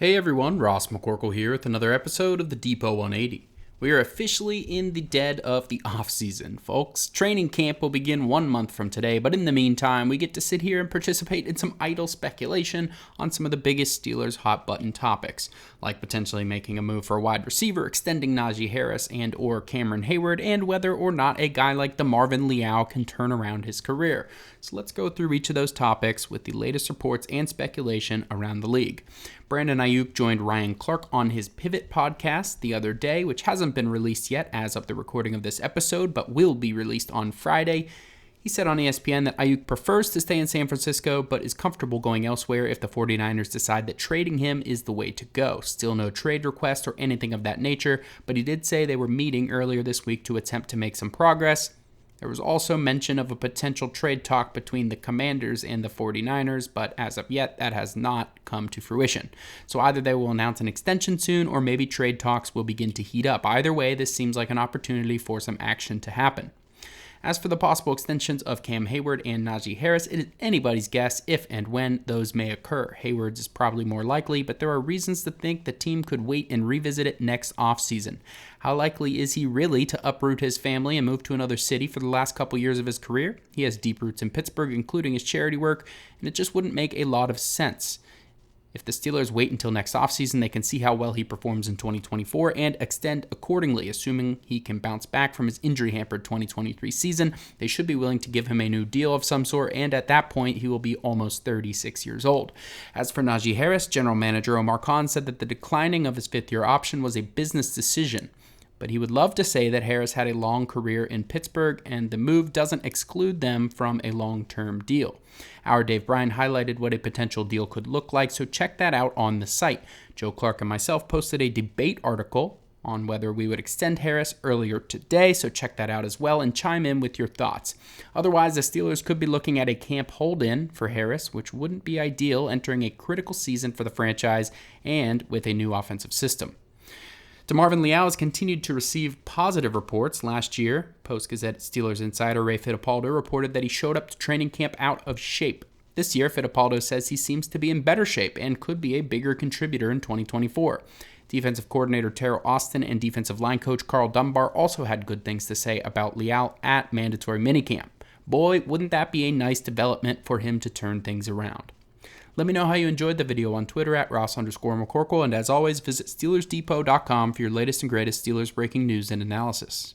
Hey everyone, Ross McCorkle here with another episode of the Depot 180. We are officially in the dead of the offseason, folks. Training camp will begin 1 month from today, but in the meantime, we get to sit here and participate in some idle speculation on some of the biggest Steelers hot-button topics, like potentially making a move for a wide receiver, extending Najee Harris and or Cameron Heyward, and whether or not a guy like DeMarvin Leal can turn around his career. So let's go through each of those topics with the latest reports and speculation around the league. Brandon Aiyuk joined Ryan Clark on his Pivot podcast the other day, which hasn't been released yet as of the recording of this episode, but will be released on Friday. He said on ESPN that Aiyuk prefers to stay in San Francisco, but is comfortable going elsewhere if the 49ers decide that trading him is the way to go. Still no trade request or anything of that nature, but he did say they were meeting earlier this week to attempt to make some progress. There was also mention of a potential trade talk between the Commanders and the 49ers, but as of yet, that has not come to fruition. So either they will announce an extension soon, or maybe trade talks will begin to heat up. Either way, this seems like an opportunity for some action to happen. As for the possible extensions of Cam Heyward and Najee Harris, it is anybody's guess if and when those may occur. Heyward's is probably more likely, but there are reasons to think the team could wait and revisit it next offseason. How likely is he really to uproot his family and move to another city for the last couple years of his career? He has deep roots in Pittsburgh, including his charity work, and it just wouldn't make a lot of sense. If the Steelers wait until next offseason, they can see how well he performs in 2024 and extend accordingly. Assuming he can bounce back from his injury-hampered 2023 season, they should be willing to give him a new deal of some sort, and at that point, he will be almost 36 years old. As for Najee Harris, General Manager Omar Khan said that the declining of his fifth-year option was a business decision. But he would love to say that Harris had a long career in Pittsburgh, and the move doesn't exclude them from a long-term deal. Our Dave Bryan highlighted what a potential deal could look like, so check that out on the site. Joe Clark and myself posted a debate article on whether we would extend Harris earlier today, so check that out as well and chime in with your thoughts. Otherwise, the Steelers could be looking at a camp hold-in for Harris, which wouldn't be ideal entering a critical season for the franchise and with a new offensive system. DeMarvin Leal has continued to receive positive reports. Last year, Post-Gazette Steelers insider Ray Fittipaldo reported that he showed up to training camp out of shape. This year, Fittipaldo says he seems to be in better shape and could be a bigger contributor in 2024. Defensive coordinator Terrell Austin and defensive line coach Carl Dunbar also had good things to say about Leal at mandatory minicamp. Boy, wouldn't that be a nice development for him to turn things around. Let me know how you enjoyed the video on Twitter at Ross_McCorkle, and as always, visit SteelersDepot.com for your latest and greatest Steelers breaking news and analysis.